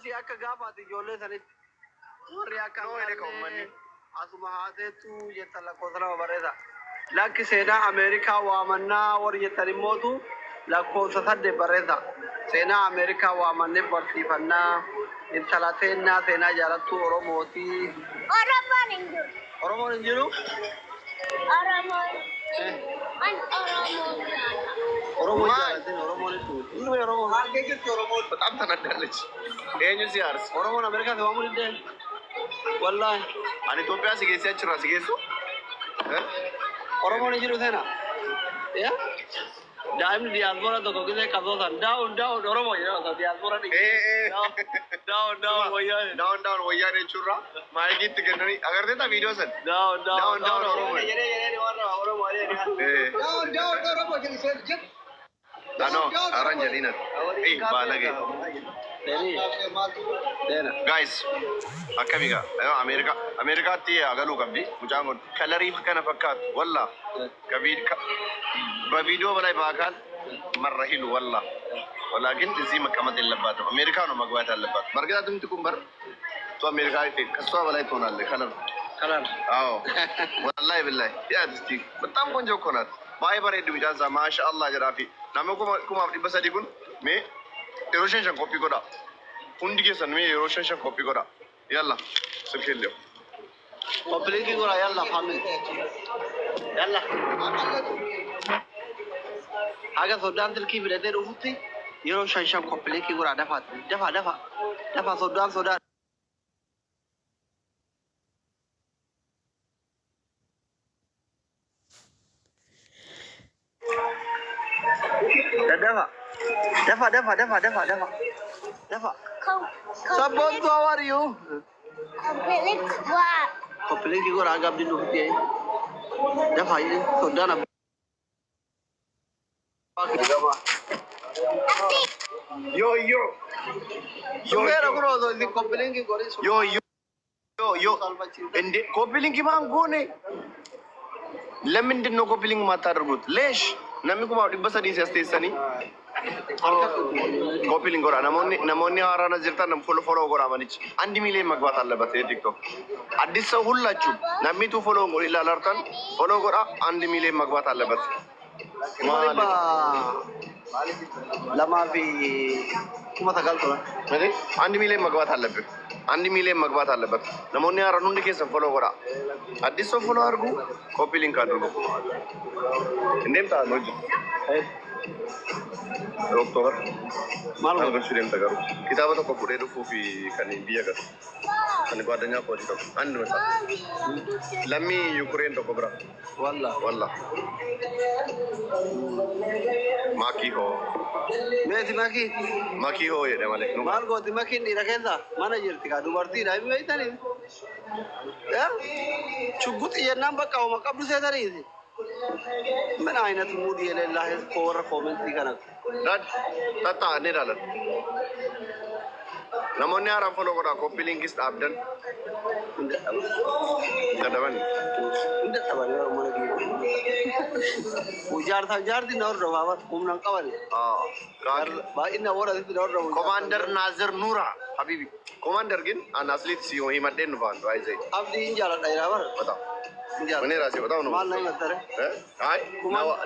si akka gaafaati ijoollee sanitti warri akka asuma haateetu jettan lakkoofsa lama barreessa. Lakki seenaa Ameerikaa waamannaa warri jettan immootu lakkoofsa 8 barreessa. Seenaa Ameerikaa waamannee barsiifannaa intala seenaa jaalattu Oromooti. Oromoon hin jiru? Oromoon በጣም ተናዳለች። ይሄን ሲያርስ ኦሮሞን አሜሪካ ተዋሙን እንደ ወላሂ አን ኢትዮጵያ ሲገሲያችራ ሲገሱ ኦሮሞን እንጂ ነው ተና ያ ዳይም ዲያስፖራ ተቆ ጊዜ ካዞታ ዳውን ኦሮሞ ነው ዲያስፖራ ዳውን ወያኔ ቹራ ማይጊት ገነኒ አገርቴታ ቪዲዮ ሰን ዳውን ኦሮሞ no, Arangelina. Hey, balage. Guys, akamiga. America ti agalu kabdi. Mujangon. Kalari fakana fakat. Walla. Kabir. Ba video balai bakan. Marrahilu walla. Walakin izi makamat illabat. America no magwat illabat. Marga tum tukumbar. To America ite kaswa balai tonalle. Kalar. Aw. Wallahi billahi. Ya disti. Betam konjo konat. Bye bare du jaza mashallah jarafi. Nama kuma abdi basa digun me erosion copy koda undi ke san me erosion copy koda yalla sekil leo copy ki koda yalla family yalla aga sodan til ki bilade ruti erosion copy ki koda dafa sodan Dafa. Sabon to how are you? Completely go agab din duhti ay. Dafa yun. So dana. Yo. Pero bro, di completely go rin. Yo. Ende completely mang gone. Lemin din no completely matargut. Lesh. Nami kuma abdi basa di sestani. Copy link gora namonni harana jirta nam follow gora manich andi mile magbat allabat TikTok addis hullachu namni tu follow gori lalartan follow gora andi mile magbat allabat lama fi kuma tagal to mali andi mile magbat allabat namonni haranu ndike sa follow gora addis follow argu copy link adru indem ta noju Oktober malu kan sudah tegar kita apa tu kau itu fufi kan India kan gua adanya apa itu anu masa lami Ukraine tu kobra wallah maki ho maki ho ya demale mal gua dimaki ni rakyat mana jadi tiga dua berarti dah ini itu ni ya cukup iya nambah kau makam lu saya tadi mana ini tu mudi lelah skor komen tiga nak tata ni dah lah namun orang follow kau copy link is update kada ban inda tabari orang mana gitu ujar di naur rawat kumnang kawal ba inna orang itu naur rawat Commander Nazir Nura Habibi Commander gin asli si ohi maden van raise abdi injala daerah bar betul Mana rasa betul no? Mana yang ter?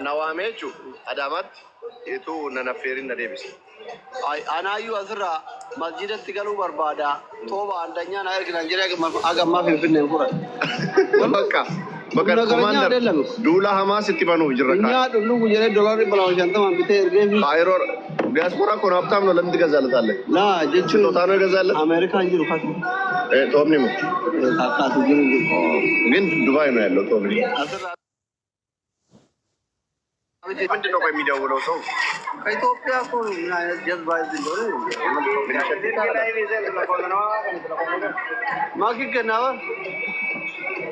Nawa mecu adamat itu nana ferin dari bis. Anayu azra masjid tigalu berbada. Toba andanya naik ke Nigeria agak maaf ini pura. Maka Commander dulu Hamas itu panu jurang. Ini dulu gujere dolar di Pulau Jantan ambite erge. Aero diaspora ko haftam no lamdi gazal talle. La jechu to tano gazal. Amerika anjiru khas. To amni mo. Khas jiru. Ngin Dubai no hello to amni. Abi depende no kai media wolo so. Kai Ethiopia ko na just by the door. Maki kenawa.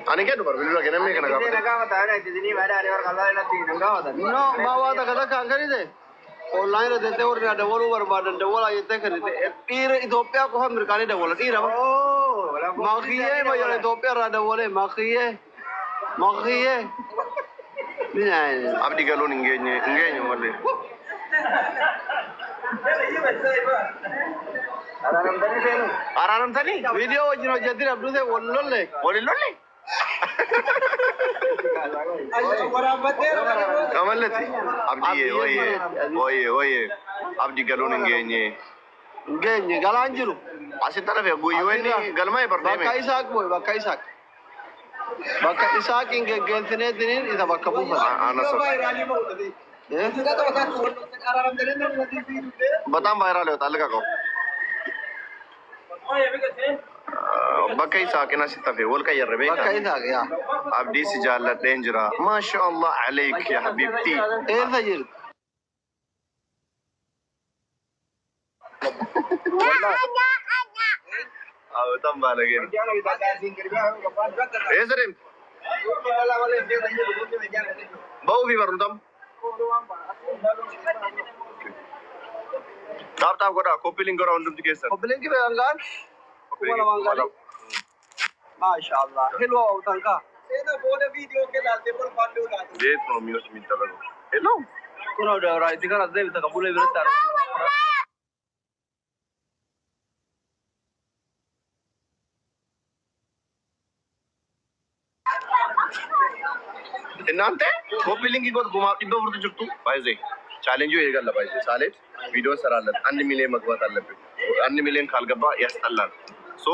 Ane kya number? Bilu lagi namanya kena apa? Kena apa? Ada di sini ada orang kalau ada di nengga apa? No, bawa ada kata kangkari deh. Online ada teh orang ada walu berbadan, ada walu aja teh kan itu. Ethiopia ko ham mereka ada walu, ira apa? Oh, makiye, bayar Ethiopia ada walu, makiye. Ni aja. Abdi kalau ninggenya malu. Araram tani. Video wajjin hojjetin abduse wallolle. Wallolle. Amalati. Abdi oye. Abdi galon ngenye. Ngenye galan jiru. Asin tarafe guyyuweni galmay bardeme. Bakka Isaak boy, bakka Isaak. Bakka Isaak ingeggeessine dinin isa bakka buufata. Anasa. Batam viral होता अलग को. Bakka Isaak ina sitta fe wal kayar rebe. Bakka Isaak ya. Abdi si jalla dangerous. ما شاء الله عليك يا حبيبتي. Eessa jiru? Aw tamba lagi. Serim. Bau भी वरुण तुम. Taap करो copy link करो अंदर दिखे sir. Obbileen kibee hangaan? Kuma lamaan gadi. Maashaallah. Hello utanka. ये तो म्यूट मिलता है. Hello. Kuna da raiti kana zai bita kabule birta. Innante copy link की कोड घुमा इब्बा वरुण जुट्टू. बाइज़े. Challenge यो ये गल्ला बाइज़े. साले वीडियो सरालत. अन्य मिले मगवात आलत. अन्य मिले खाल गब्बा यस अल्लाह. So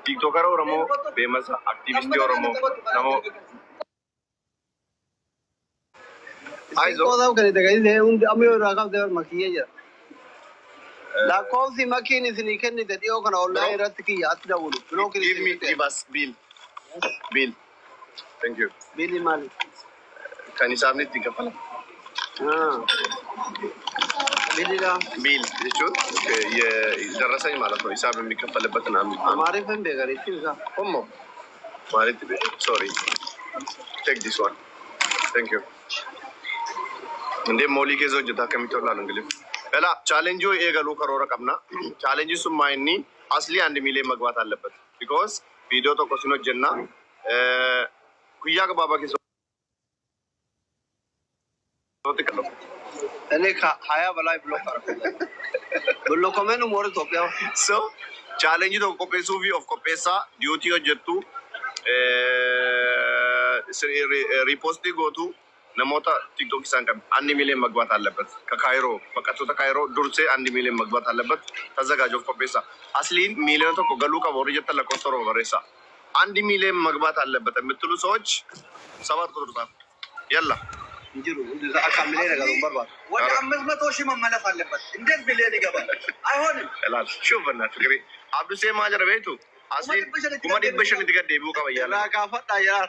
TikToker और रमो फेमस एक्टिविस्ट और रमो नमो Aizo. Cosa che te gaide un amico ragazzo del macchinario. La cosa macchina si nikenni te dio kana online rat ki yaat da wulu. give me give us bill thank you Bili mali. kan isabni tikafala Bili la. bill jechuun የደረሰኝ ማለት ነው ሂሳብ የሚከፈልበትን हमारे फैन बेगर इसी का ሆሞ ማለት ሶሪ take this one thank you እንደ ሞሊ ከዞ ጀታ ከሚቶላል እንግዲህ በላ ቻሌንጁ ኤገሉ ከሮረ ቀምና ቻሌንጁ ሱማይኒ አስሊ 1 ሚሊዮን መግባት አለበት ቢኮዝ ቪዲዮ ተቆስኖ ጀና ኩያ ገባባ ከሶ ተከሎ እኔ ከ20 በላይ ብሎክ አደረኩ ብሎክ ኮሜኑ ሞር ኢትዮጵያ ሶ ቻሌንጁ ቶ ኮፔሱ ቪ ኦፍ ኮፔሳ ዲዩቲ ሆጀቱ ሪፖስት ጎቱ namoota TikTok isaan qabu 1 ሚሊዮን መግባት አለበት ከካይሮ በቀጥታ ካይሮ ዱርሴ 1 ሚሊዮን መግባት አለበት ተዘጋጆፍ ኮፔሳ አስሊን ሚሊዮን ተቆ ገሉ ከቦር እየተለ ቆስተሮ በሬሳ 1 ሚሊዮን መግባት አለበት የምትሉ ሰዎች 7 ቁጥር ጻፍ ያላ እንጅሩ እንደዛ አካምሌ ነገር ወንበርባ ወደ 500 ሺህ መመለስ አለበት እንዴት ሚሊዮን ይገባል አይሆንም እላል ሹፍና ፍቅሪ አብዱሴ ማጀር ቤቱ አስሊን ኩማዲ በሽን ዲገደ ቢው ቀበያላ ካፈጣ ያር